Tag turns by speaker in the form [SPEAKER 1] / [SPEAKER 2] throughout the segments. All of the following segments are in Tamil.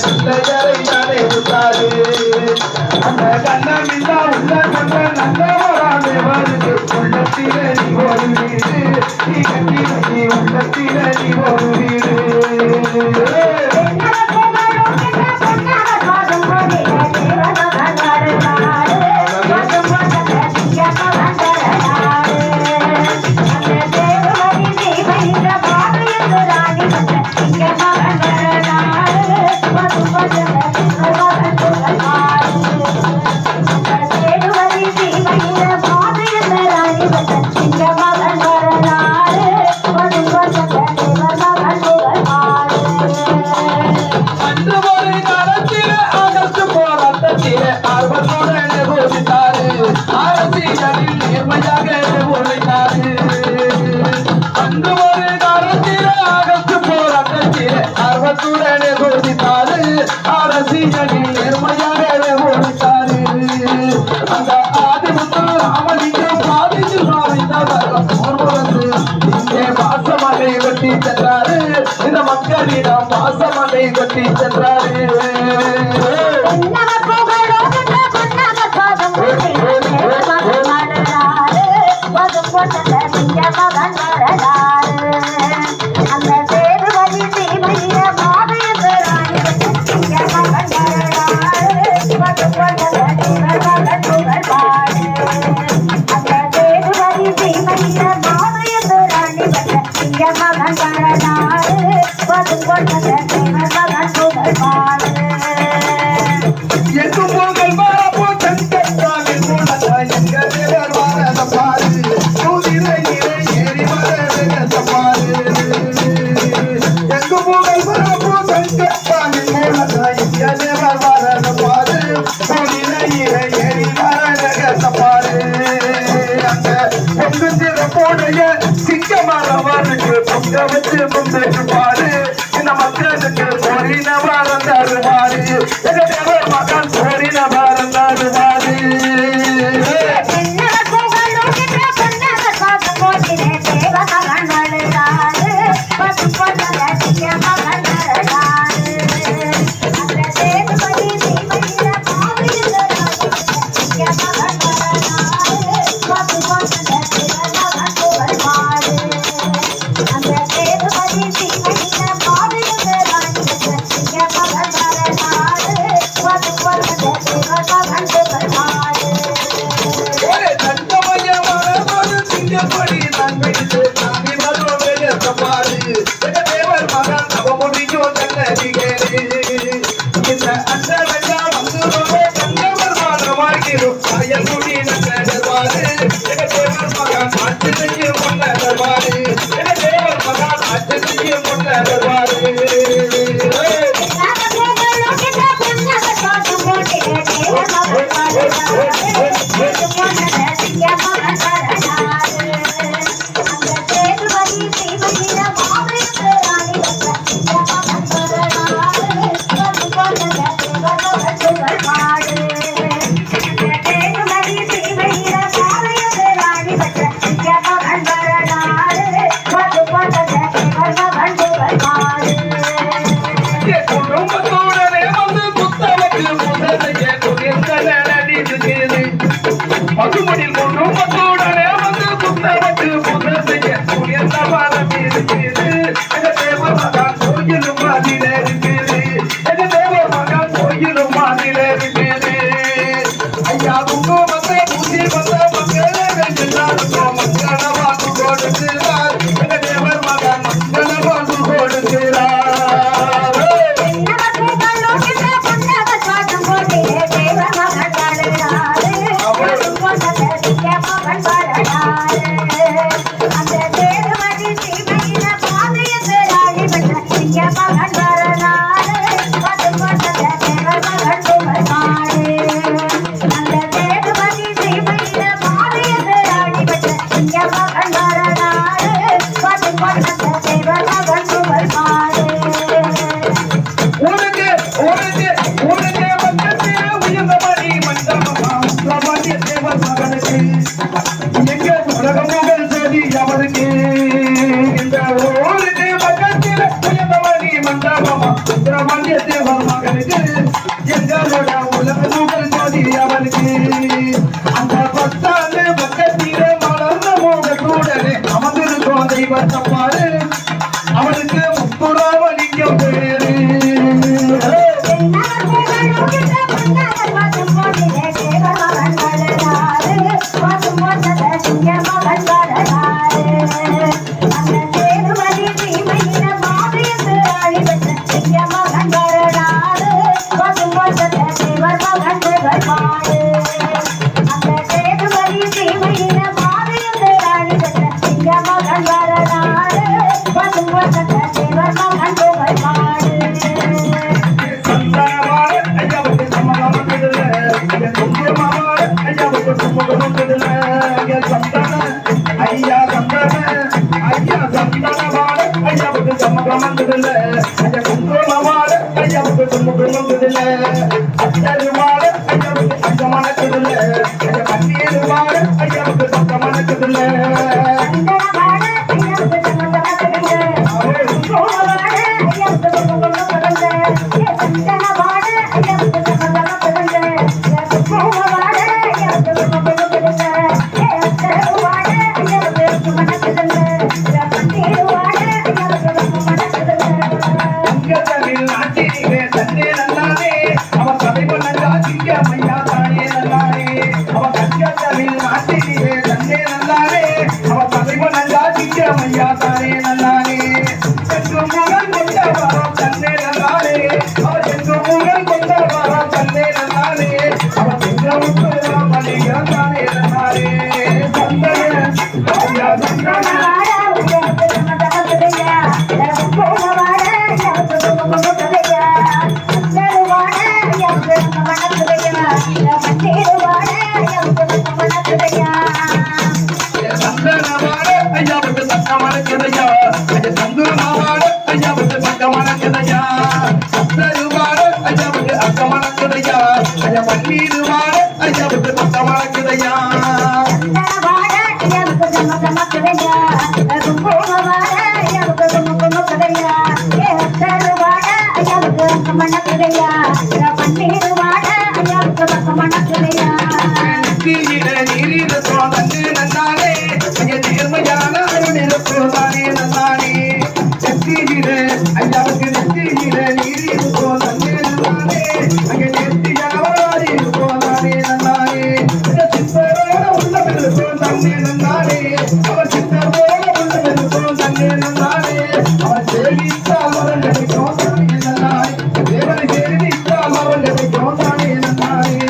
[SPEAKER 1] பிள்ளையரை தானே விட்டாரு அந்த கண்ணமில்லா உள்ள கண்ண நல்லவராமே வருது உள்ளத்திலே நீ ஒரு வீடு நீ கட்டி நீ உள்ளத்திலே நீ ஒரு வீடு அரசியலில் நேர்மையாக ஓடித்தாரு அந்த ஆதிமுத்து ராமலிங்கம் சாதித்து இங்கே பாசமலை வெட்டி சென்றாரு இந்த மக்களிடம் பாசமலை வெட்டி சென்றாரு பாரு இந்த மக்களுக்கு போரின வாழ்ந்தாரு மாறு மகன் போரின வாழ்ந்தாரு மாறு
[SPEAKER 2] I'm
[SPEAKER 1] உடனே அமர்ந்திருக்கோம் தெய்வத்தப்பாரு அவனுக்கு முத்துராமலிங்கம் பேரு ஐயா சந்தானவாட ஐயாவுக்கு சம்மகமந்ததில்ல ஐயா குங்குமவாட ஐயாவுக்கு குங்குமந்ததில்ல அச்சருவாட ஐயாவுக்கு அங்கமணக்குதில்ல ஐயா கண்ணீருவாட ஐயாவுக்கு சங்கமணக்குதில்ல ஐயா தானே நல்லானே சென்று முகல் கொண்ட வரம் தன்னே நல்லானே அவர் சென்று முகல் கொண்ட வரம் தன்னே நல்லானே அவர் சென்று ராமலிங்கம் தானே நல்லானே ஐயா ஐயாவுக்கு சட்டமணக்குதையா சந்துருமாவாட ஐயாவுக்கு சட்டமணக்குதையா சத்தருவாட ஐயாவுக்கு அக்கமணக்குதையா ஐயா பன்னீருவாட ஐயாவுக்கு சட்டமணக்குதையா நீரில் சோதனை நன்னாலே நேர்மையான அருணிருப்போதானே நன்னானே நெத்தியில ஐயாவுக்கு நெத்தியில நீரில் சோதனை நன்னாலே அங்கே நெத்தியாவாடி இருப்போதானே நன்னாலே சித்தரோட உள்ளமிருப்போம் தன்னே நன்னாலே அவர் சித்தரோட உள்ளமிருப்போம் தன்னே நன்னாலே அவர் சேவித்தால் அவன் கிடைக்கும் தானே நன்னாலே தேவனை சேவித்தால் அவன் கிடைக்கும் தானே நன்னாலே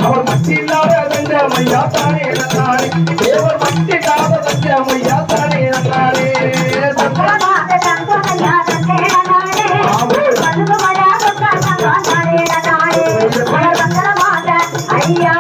[SPEAKER 1] அவர் மத்தியில்லாத தஞ்சமையா தானே நன்னாரே தேவர் மத்தியில்லாத தஞ்சமையா தானே நன்னாரே ஐயா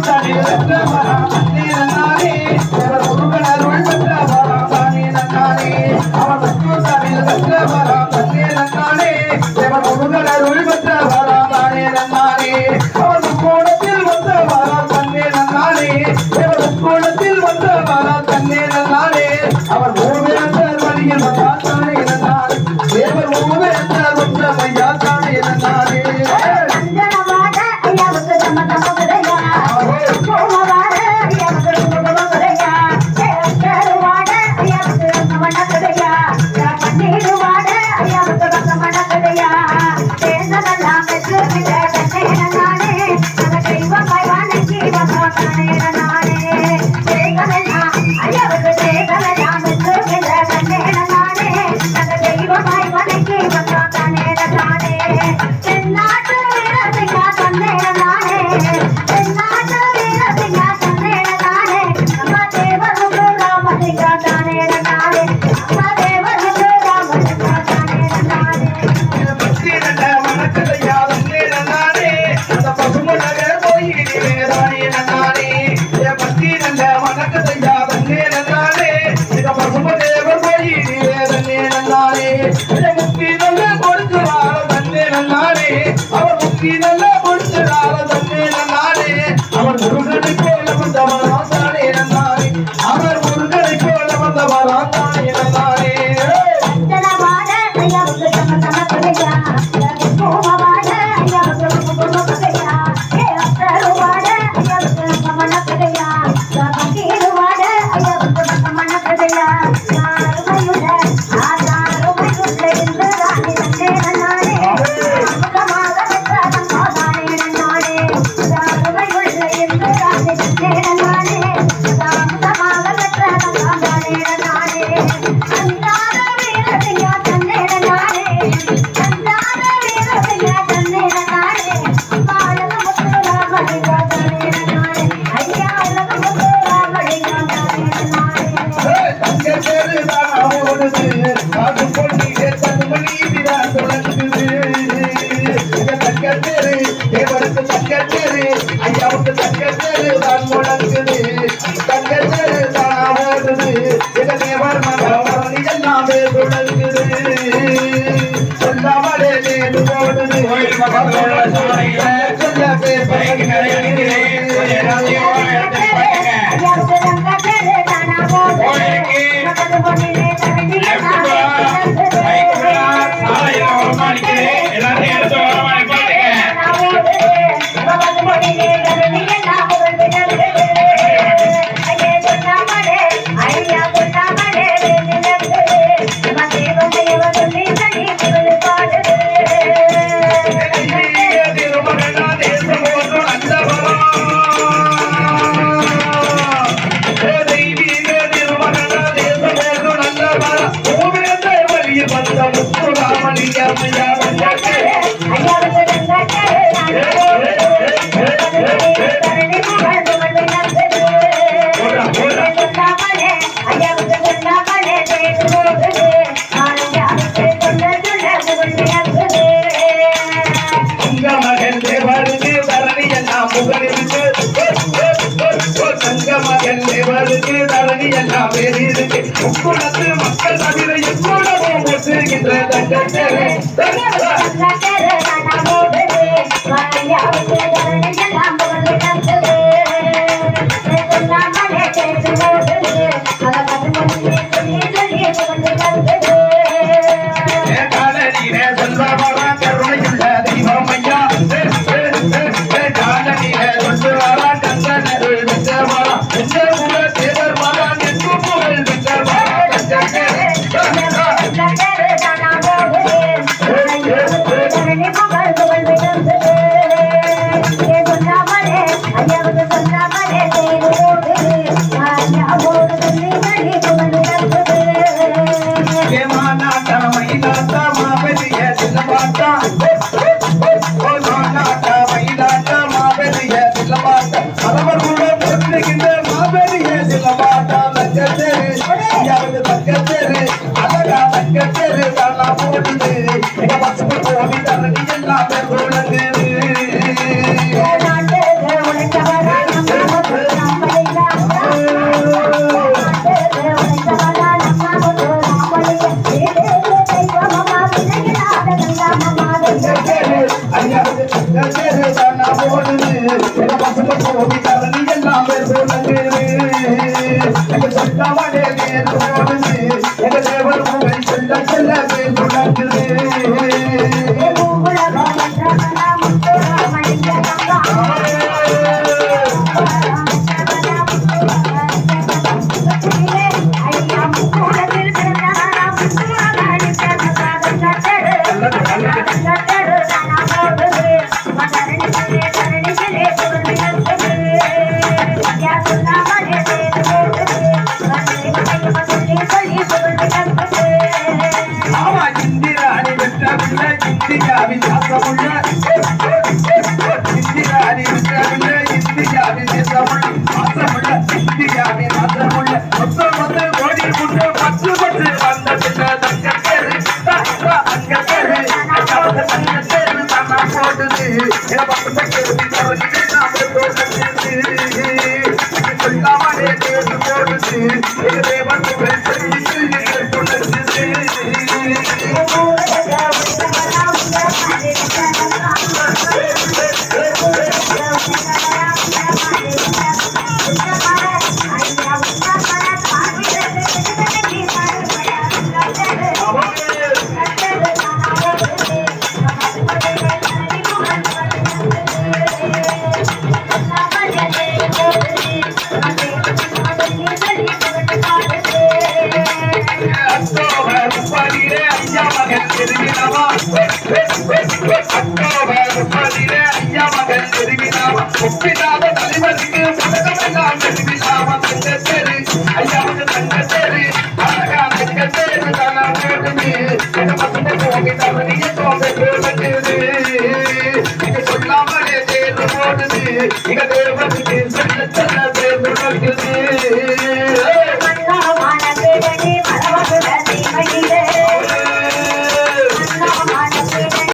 [SPEAKER 1] தனி வென்ற வரா தன்னே நன்னானே தேவர் முருகன் அருள் பெற்ற வரா தானே நன்னானே அவன் தனி வென்ற வரா தன்னே நன்னானே தேவர் முருகன் அருள் பெற்ற வரா தானே நன்னானே அவன் கோணத்தில் வந்த வரா தன்னே நன்னானே தேவர் கோணத்தில் வந்த வரா தன்னே நன்னானே அவன் மூவேந்தர் வழியில் வந்தா தானே நன்னானே தேவர் மூவேந்தர் வந்த மையா தானே நன்னானே மக்கள் தவிர எங்கூடவும் ஒட்டுகின்ற தானா போடுது எங்க பசங்க போவி தரணி எல்லாம் சொல்லுது எங்க சொல்லாமலே நேர் போடுது எங்க தேவர் பூவை செல்ல செல்ல பேர் சொல்லுது இந்தியாவின் நாசமுள்ள இந்தியாவின் நாசமுள்ள மொத்த கோடி குண்டு 10 வந்த பின்ன தங்க பேரு அங்க பேரு தானா போடுது சொல்லாமலே பேரு போடுது தேவன் ஒப்பிடாத தலைவருக்கு பதக்கமெல்லாம் தெரிவிலாம தங்க பேரு ஐயாவுக்கு தங்க பேரு அழகா தங்க பேரு தானா போடுது எங்க பசங்க போகி தவறிய தோங்க போடுது நீங்க சொல்லாமலே தேர்வு போடுது